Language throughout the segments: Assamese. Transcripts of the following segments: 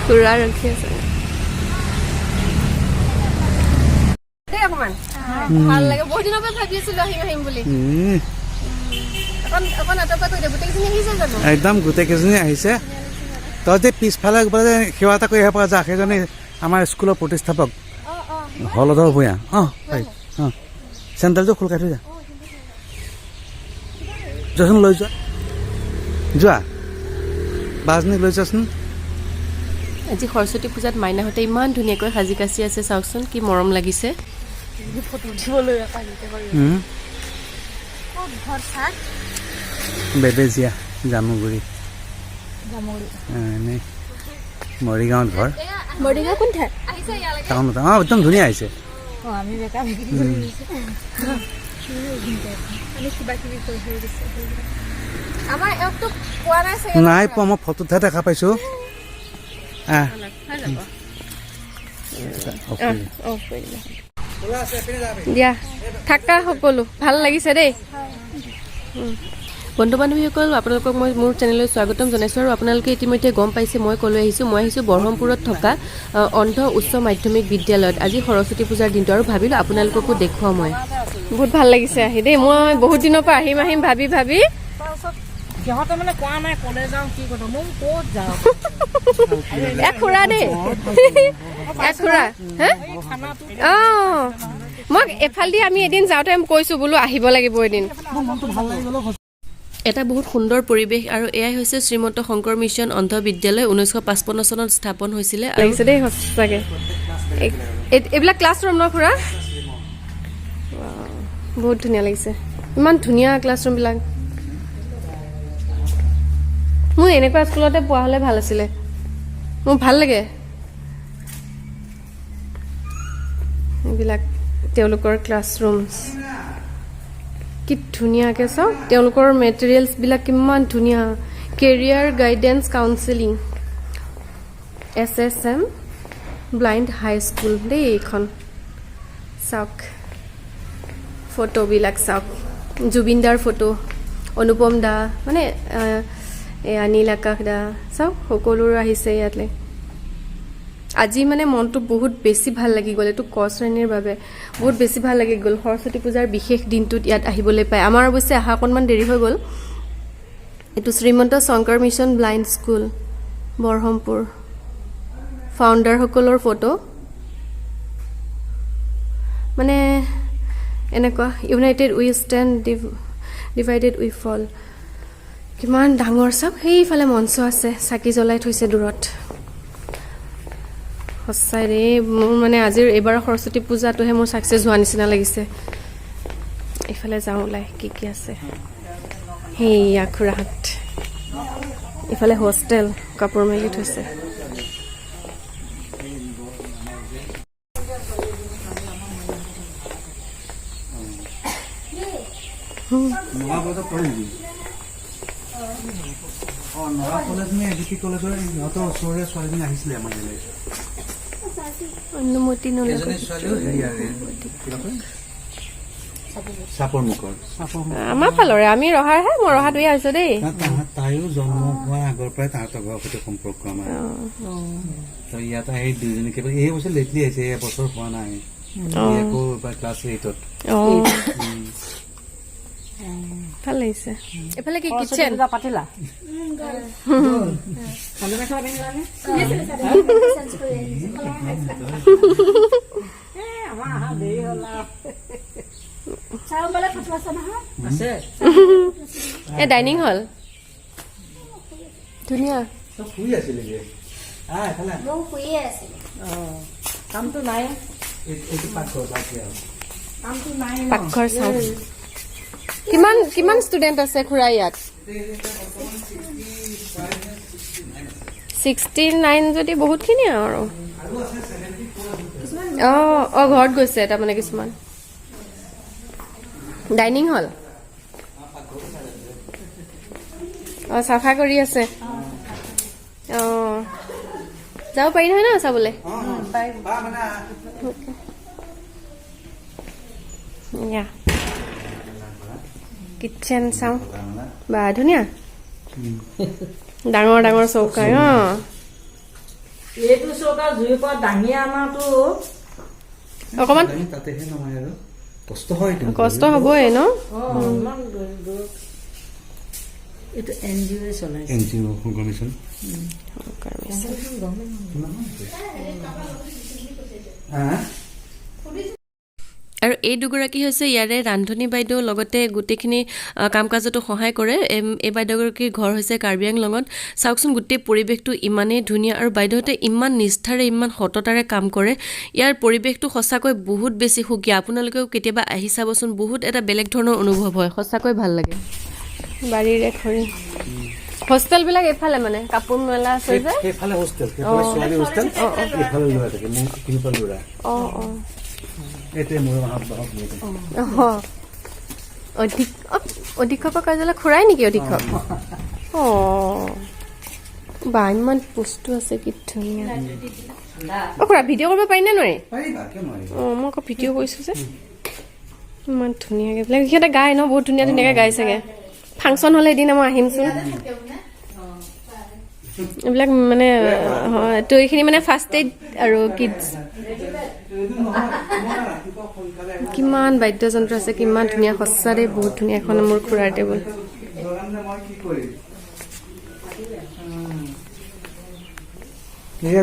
খুৰা ৰখি আছে ভাল লাগে বহুত দিনৰ পৰা ভাবি আছিলো আহিম বুলি একদম গোটেইকেইজনী আহিছে তই যে পিছফালে সেৱা এটা কৰি আহিব পৰা যা সেইজনী আমাৰ স্কুলৰ প্ৰতিষ্ঠাপক হলধৰ ভূঞা চেণ্ডেলটো খোল খাই থৈ যা যোৱাচোন লৈ যোৱা বাজনীক লৈ যোৱাচোন আজি সৰস্বতী পূজাত মাইনাহঁতে ইমান ধুনীয়াকৈ সাজি কাচি আছে চাওকচোন কি মৰম লাগিছে বেবেজীয়া জামুগুৰি মৰিগাঁৱত ঘৰ মৰিগাঁও কোন ঠাই টাউনত একদম ধুনীয়া আহিছে নাই পোৱা মই ফটোতহে দেখা পাইছো দিয়া থাকা সকলো ভাল লাগিছে দেই বন্ধু বান্ধৱীসকল আপোনালোকক মই মোৰ চেনেললৈ স্বাগতম জনাইছোঁ আৰু আপোনালোকে ইতিমধ্যে গম পাইছে মই ক'লৈ আহিছোঁ মই আহিছোঁ বৰহমপুৰত থকা অন্ধ উচ্চ মাধ্যমিক বিদ্যালয়ত আজি সৰস্বতী পূজাৰ দিনটো আৰু ভাবিলোঁ আপোনালোককো দেখুৱাওঁ মই বহুত ভাল লাগিছে আহি দেই মই বহুত দিনৰ পৰা আহিম ভাবি সিহঁতে মানে কোৱা নাই কলে যাওঁ কি কথা মই ক'ত যাওঁ খুৰা দেই খুৰা মই এফালেদি আমি এদিন যাওঁতে কৈছোঁ বোলো আহিব লাগিব এদিন এটা বহুত সুন্দৰ পৰিৱেশ আৰু এয়াই হৈছে শ্ৰীমন্ত শংকৰ মিছন অন্ধ বিদ্যালয় 1955 চনত স্থাপন হৈছিলে লাগিছে দেই সঁচাকৈ এইবিলাক ক্লাছৰুম ন খুৰা বহুত ধুনীয়া লাগিছে ইমান ধুনীয়া ক্লাছৰুমবিলাক মোৰ এনেকুৱা স্কুলতে পোৱা হ'লে ভাল আছিলে মোৰ ভাল লাগে এইবিলাক তেওঁলোকৰ ক্লাছৰুমছ কি ধুনীয়াকৈ চাওক তেওঁলোকৰ মেটেৰিয়েলছবিলাক কিমান ধুনীয়া career guidance counselling SSM blind high school দেই এইখন চাওক ফটোবিলাক চাওক জুবিন দাৰ ফটো অনুপম দা মানে নীল আকাশ দা চাওক সকলোৰে আহিছে ইয়াতে আজি মানে মনটো বহুত বেছি ভাল লাগি গ'ল এইটো ক শ্ৰেণীৰ বাবে বহুত বেছি ভাল লাগি গ'ল সৰস্বতী পূজাৰ বিশেষ দিনটোত ইয়াত আহিবলৈ পায় আমাৰ অৱশ্যে অহা অকণমান দেৰি হৈ গ'ল এইটো Srimanta Sankar mission blind school Barhampur ফাউণ্ডাৰসকলৰ ফটো মানে এনেকুৱা united we stand divided we fall কিমান ডাঙৰ চাওক সেইফালে মঞ্চ আছে চাকি জ্বলাই থৈছে দূৰত সঁচাই ৰে মোৰ মানে আজিৰ এইবাৰ সৰস্বতী পূজাটোহে মোৰ ছাকচেছ হোৱা নিচিনা লাগিছে এইফালে যাওঁ ওলাই কি আছে সেইয়া খুৰাহঁত এইফালে হোষ্টেল কাপোৰ মেলি থৈছে অনুমতি আমাৰ ফালৰে আমি ৰহাৰহে মই ৰহাত হৈ আছো দেই তাইও জন্ম হোৱা আগৰ পৰাই তাহাঁতৰ ঘৰৰ সৈতে সম্পৰ্ক আমাৰ ইয়াত আহি দুইজনী এই বছৰ লেটলি আহিছে এবছৰ হোৱা নাই আকৌ ক্লাছ 8ত ভাল লাগিছে এফালে কি কিচেন পাতিলা ডাইনিং হল ধুনীয়া কামটো নাই পাকঘৰ চাওঁ কিমান ষ্টুডেণ্ট আছে খুৰা ইয়াত 69 যদি বহুতখিনি আৰু ঘৰত গৈছে তাৰমানে কিছুমান ডাইনিং হল চাফা কৰি আছে যাব পাৰি নহয় ন চাবলৈ কিটচেন চাওঁ বা ধুনীয়া ডাঙৰ ডাঙৰ চৌকাই এইটো চৌকা জুইৰ পৰা দাঙি অনাটো অকণমান আমি তাতেহে নমাই আৰু কষ্ট হয় এইটো। কষ্ট হ'বই ন ইমান দূৰত এইটো NGO চলাইছে NGO কমিশ্যন আৰু এই দুগৰাকী হৈছে ইয়াৰে ৰান্ধনী বাইদেউ লগতে গোটেইখিনি কাম কাজতো সহায় কৰে এই বাইদেউগৰাকীৰ ঘৰ হৈছে কাৰ্বি আংলঙত চাওকচোন গোটেই পৰিৱেশটো ইমানেই ধুনীয়া আৰু বাইদেউহঁতে ইমান নিষ্ঠাৰে ইমান সততাৰে কাম কৰে ইয়াৰ পৰিৱেশটো সঁচাকৈ বহুত বেছি সুকীয়া আপোনালোকেও কেতিয়াবা আহি চাবচোন বহুত এটা বেলেগ ধৰণৰ অনুভৱ হয় সঁচাকৈ ভাল লাগে বাৰীৰে খৰি হোষ্টেলবিলাক এইফালে মানে কাপোৰ মেলা আছে যে সেইফালে হোষ্টেল সেইফালে ছোৱালী হোষ্টেল এইফালে ল'ৰা থাকে মোৰ তিনিফাল ল'ৰা এইটোৱে মোৰ অধীক্ষকৰ কাৰ্যালয় খুৰাই নেকি অধীক্ষক বা ইমান বস্তু আছে কি ধুনীয়া খুৰা ভিডিঅ' কৰিব পাৰিনে নোৱাৰি মই আকৌ ভিডিঅ' কৰিছোঁ যে ইমান ধুনীয়াকৈ এইবিলাক সিহঁতে গায় ন বহুত ধুনীয়া ধুনীয়াকৈ গাই চাগে ফাংচন হ'লে এদিন মই আহিমচোন এইবিলাক মানে তো এইখিনি মানে ফাৰ্ষ্ট এইড আৰু কিডছ কিমান বাদ্যযন্ত্ৰ আছে কিমান ধুনীয়া সঁচাৰে বহুত ধুনীয়া এখন মোৰ খুৰাৰ টেবুল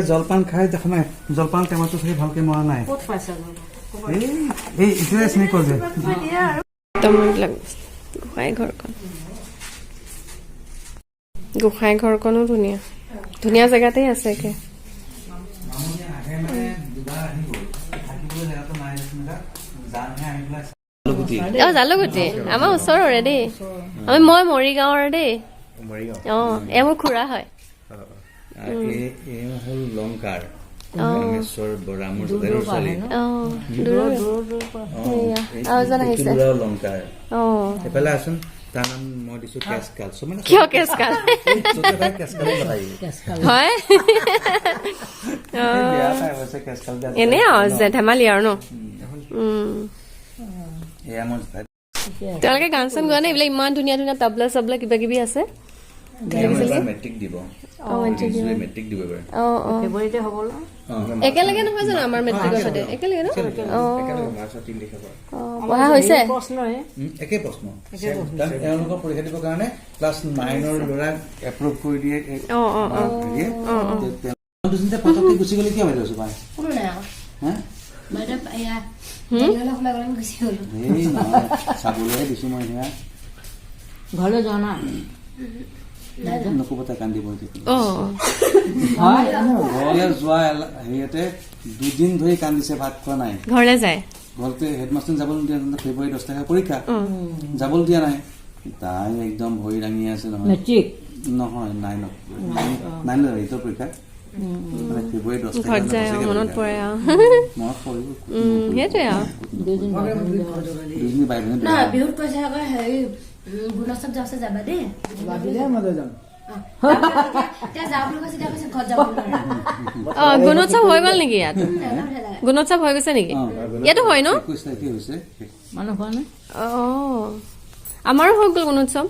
জলপান খাই দেখা নাই জলপান টেমাটো চাগে ভালকে মৰা নাই ক'ত পাইছে এই ইটোৱে চিনি কল যে এইবিলাক গোঁসাই ঘৰখনো ধুনীয়া ধুনীয়া জেগাতেই আছে একে জালুগুটি আমাৰ ওচৰৰে দেই মই মৰিগাঁৱৰ দেই এ মোৰ খুৰা হয় হ'ল লংকাৰ লংকাৰ এইফালে আছোন তাৰ নাম মই দিছো কেচকাল কিয় কেচকাল হয় এনে ধেমালি আৰু ন তেওঁলোকে গান চান গোৱা নাই এইবিলাক ইমান ধুনীয়া ধুনীয়া তাবলা চাবলা কিবা কিবি আছে একেলগে নহয় জানো আমাৰ মেট্ৰিকৰ সৈতে একেলগে ন পঢ়া হৈছে একে প্ৰশ্ন তেওঁলোকৰ পৰীক্ষা দিবৰ কাৰণে ক্লাছ 9ৰ ল'ৰাক এপ্ৰুভ কৰি দিয়ে পতককে গুচি গ'লে কিয় বাইদেউ আছো চাবলৈহে দিছো মই সেয়া ঘৰলৈ যোৱা নাই নকবতে কান্দিব ঘৰলৈ যোৱা হেৰিয়াতে 2 দিন ধৰি কান্দিছে ভাত খোৱা নাই ঘৰলৈ যায় ঘৰতে হেডমাষ্টাৰ যাবলৈ দিয়া ফেব্ৰুৱাৰী 10 তাৰিখে পৰীক্ষা যাবলৈ দিয়া নাই তাই একদম ভৰি দাঙি আছে নহয় মেট্ৰিক নহয় 9 এইটোৰ পৰীক্ষা ফেব্ৰুৱাৰী 10 ঘৰত যায় মনত পৰে মনত পৰিব সেইটোৱে দুজনী বাই ভনী বিহুত কৈছে আকৌ হেৰি গুণোৎসৱ যাওঁছে যাবা দেই গুণোৎসৱ হৈ গ'ল নেকি ইয়াত গুণোৎসৱ হৈ গৈছে নেকি ইয়াতো হয় ন কি হৈছে মানুহ হোৱা নাই আমাৰো হৈ গ'ল গুণোৎসৱ